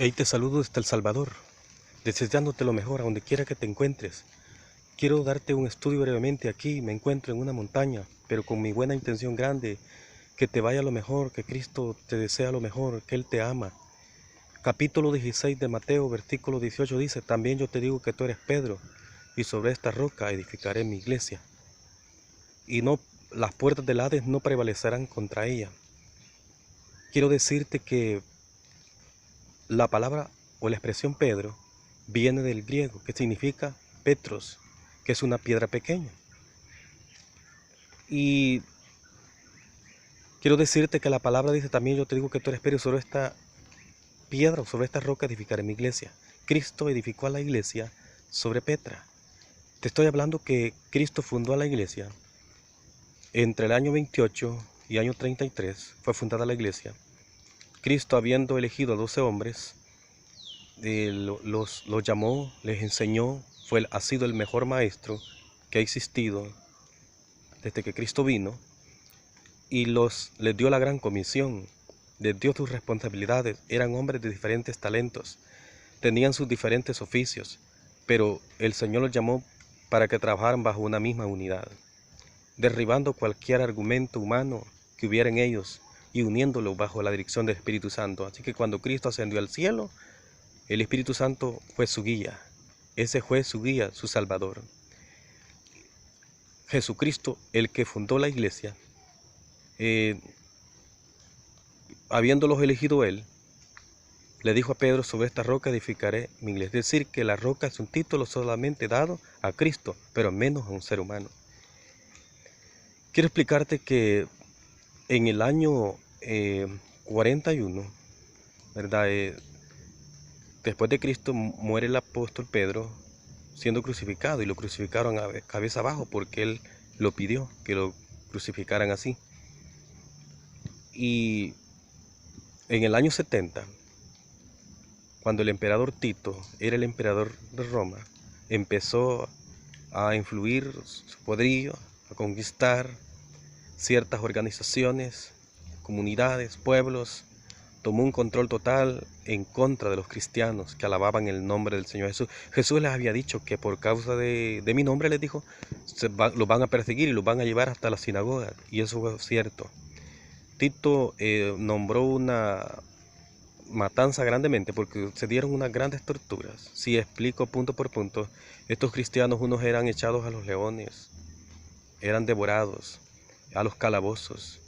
Hey, te saludo desde El Salvador, deseándote lo mejor a donde quiera que te encuentres. Quiero darte un estudio brevemente aquí. Me encuentro en una montaña, pero con mi buena intención grande, que te vaya lo mejor, que Cristo te desea lo mejor, que Él te ama. Capítulo 16 de Mateo, versículo 18 dice: También yo te digo que tú eres Pedro, y sobre esta roca edificaré mi iglesia, y no las puertas del Hades no prevalecerán contra ella. Quiero decirte que la palabra o la expresión Pedro viene del griego, que significa Petros, que es una piedra pequeña. Y quiero decirte que la palabra dice también: yo te digo que tú eres Pedro, sobre esta piedra o sobre esta roca edificaré mi iglesia. Cristo edificó a la iglesia sobre Petra. Te estoy hablando que Cristo fundó a la iglesia entre el año 28 y año 33, fue fundada la iglesia. Cristo, habiendo elegido a 12 hombres, los llamó, les enseñó, ha sido el mejor maestro que ha existido desde que Cristo vino, y les dio la gran comisión, les dio sus responsabilidades. Eran hombres de diferentes talentos, tenían sus diferentes oficios, pero el Señor los llamó para que trabajaran bajo una misma unidad, derribando cualquier argumento humano que hubiera en ellos y uniéndolo bajo la dirección del Espíritu Santo. Así que cuando Cristo ascendió al cielo, el Espíritu Santo fue su guía. Ese fue su guía, su Salvador. Jesucristo, el que fundó la iglesia, habiéndolos elegido Él, le dijo a Pedro: sobre esta roca edificaré mi iglesia. Es decir, que la roca es un título solamente dado a Cristo, pero menos a un ser humano. Quiero explicarte que en el año 41, ¿verdad? Después de Cristo muere el apóstol Pedro siendo crucificado, y lo crucificaron cabeza abajo porque él lo pidió, que lo crucificaran así. Y en el año 70, cuando el emperador Tito era el emperador de Roma, empezó a influir su poderío, a conquistar ciertas organizaciones, comunidades, pueblos. Tomó un control total en contra de los cristianos que alababan el nombre del Señor Jesús. Jesús les había dicho que por causa de mi nombre, les dijo, los van a perseguir y los van a llevar hasta la sinagoga. Y eso fue cierto. Tito nombró una matanza grandemente porque se dieron unas grandes torturas. Si explico punto por punto, estos cristianos, unos eran echados a los leones, eran devorados, a los calabozos.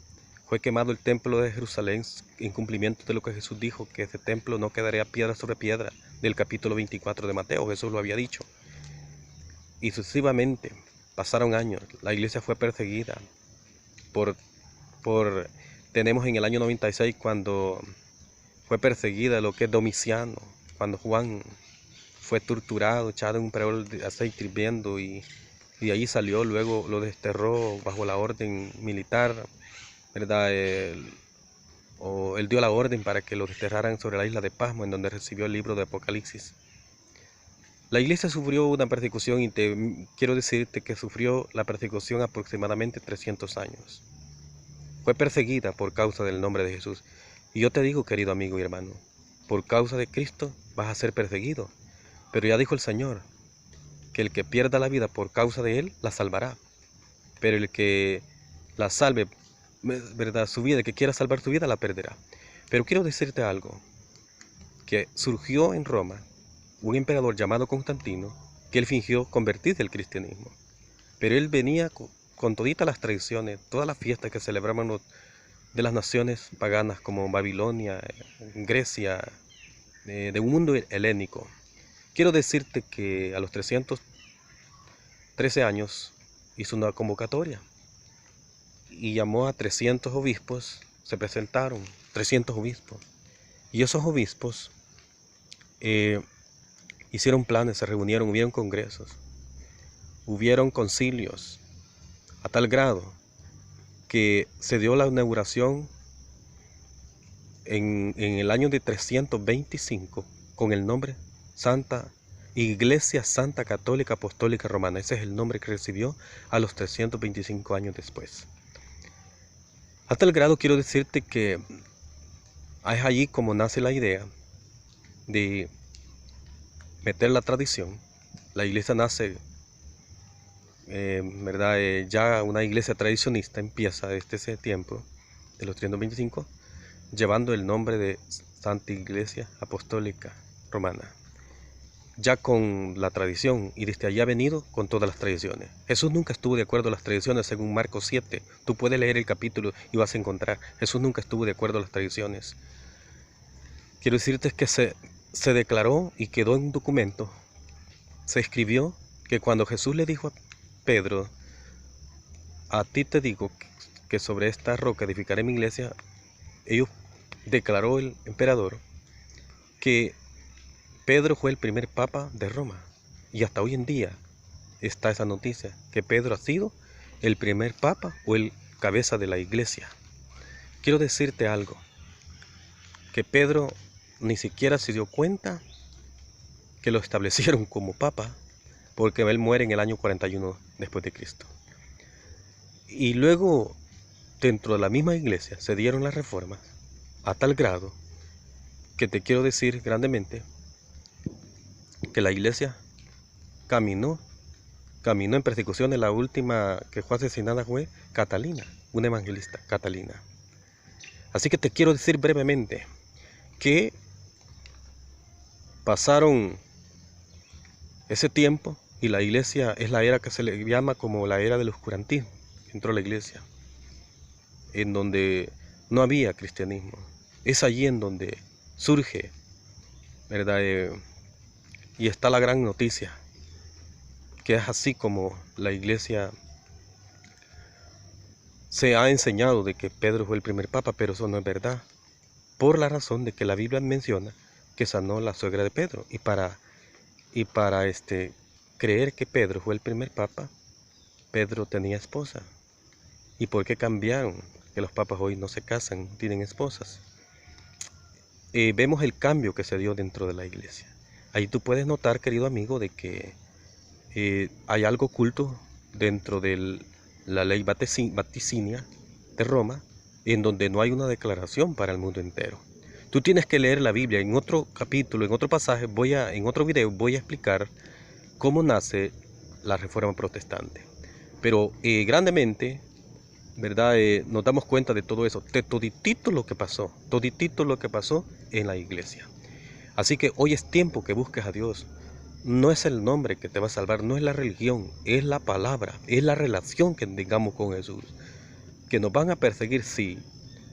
Fue quemado el templo de Jerusalén en cumplimiento de lo que Jesús dijo, que ese templo no quedaría piedra sobre piedra, del capítulo 24 de Mateo. Jesús lo había dicho. Y sucesivamente pasaron años, la iglesia fue perseguida tenemos en el año 96 cuando fue perseguida lo que es Domiciano, cuando Juan fue torturado, echado en un perol de aceite hirviendo, y de allí salió. Luego lo desterró bajo la orden militar, ¿verdad? Él dio la orden para que lo desterraran sobre la isla de Pasmo, en donde recibió el libro de Apocalipsis. La iglesia sufrió una persecución, y quiero decirte que sufrió la persecución aproximadamente 300 años. Fue perseguida por causa del nombre de Jesús. Y yo te digo, querido amigo y hermano, por causa de Cristo vas a ser perseguido. Pero ya dijo el Señor que el que pierda la vida por causa de Él, la salvará. Pero el que la salve, ¿verdad?, su vida, el que quiera salvar su vida, la perderá. Pero quiero decirte algo, que surgió en Roma un emperador llamado Constantino, que él fingió convertirse al cristianismo. Pero él venía con toditas las tradiciones, todas las fiestas que celebraban de las naciones paganas como Babilonia, Grecia, de un mundo helénico. Quiero decirte que a los 313 años hizo una convocatoria y llamó a 300 obispos. Se presentaron 300 obispos, y esos obispos hicieron planes, se reunieron, hubieron congresos, hubieron concilios, a tal grado que se dio la inauguración en el año de 325 con el nombre Iglesia Santa Católica Apostólica Romana. Ese es el nombre que recibió a los 325 años después. A tal grado quiero decirte que es allí como nace la idea de meter la tradición. La iglesia nace, ¿verdad? Ya una iglesia tradicionista empieza desde ese tiempo, de los 325, llevando el nombre de Santa Iglesia Apostólica Romana, ya con la tradición, y desde allí ha venido con todas las tradiciones. Jesús nunca estuvo de acuerdo a las tradiciones, según Marcos 7. Tú puedes leer el capítulo y vas a encontrar. Jesús nunca estuvo de acuerdo a las tradiciones. Quiero decirte que se declaró y quedó en un documento. Se escribió que cuando Jesús le dijo a Pedro, a ti te digo que sobre esta roca edificaré mi iglesia, declaró el emperador que Pedro fue el primer papa de Roma, y hasta hoy en día está esa noticia, que Pedro ha sido el primer papa o el cabeza de la iglesia. Quiero decirte algo, que Pedro ni siquiera se dio cuenta que lo establecieron como papa, porque él muere en el año 41 después de Cristo. Y luego, dentro de la misma iglesia, se dieron las reformas a tal grado que te quiero decir grandemente que la iglesia caminó en persecuciones. La última que fue asesinada fue Catalina, una evangelista, Catalina. Así que te quiero decir brevemente que pasaron ese tiempo y la iglesia es la era que se le llama como la era del oscurantismo. Entró la iglesia, en donde no había cristianismo. Es allí en donde surge, ¿verdad? Y está la gran noticia, que es así como la iglesia se ha enseñado de que Pedro fue el primer papa, pero eso no es verdad, por la razón de que la Biblia menciona que sanó la suegra de Pedro, y para creer que Pedro fue el primer papa, Pedro tenía esposa. ¿Y por qué cambiaron? Que los papas hoy no se casan, tienen esposas. Vemos el cambio que se dio dentro de la iglesia. Ahí tú puedes notar, querido amigo, de que hay algo oculto dentro de la ley vaticinia de Roma, en donde no hay una declaración para el mundo entero. Tú tienes que leer la Biblia. En otro capítulo, en otro pasaje, en otro video voy a explicar cómo nace la Reforma Protestante. Pero grandemente, ¿verdad? Nos damos cuenta de todo eso, de toditito lo que pasó en la iglesia. Así que hoy es tiempo que busques a Dios. No es el nombre que te va a salvar, no es la religión, es la palabra, es la relación que tengamos con Jesús. Que nos van a perseguir, sí.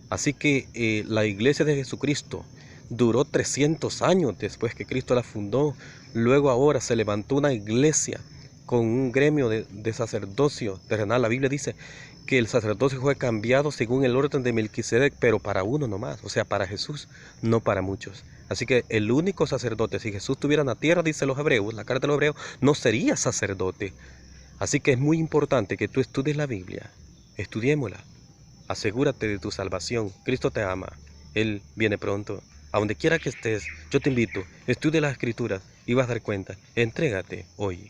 Así que la iglesia de Jesucristo duró 300 años después que Cristo la fundó. Luego ahora se levantó una iglesia con un gremio de sacerdocio terrenal. La Biblia dice que el sacerdocio fue cambiado según el orden de Melquisedec, pero para uno nomás, o sea, para Jesús, no para muchos. Así que el único sacerdote, si Jesús estuviera en la tierra, dice los hebreos, la carta de los hebreos, no sería sacerdote. Así que es muy importante que tú estudies la Biblia, estudiémosla, asegúrate de tu salvación. Cristo te ama, Él viene pronto. A donde quiera que estés, yo te invito, estudia las Escrituras y vas a dar cuenta, entrégate hoy.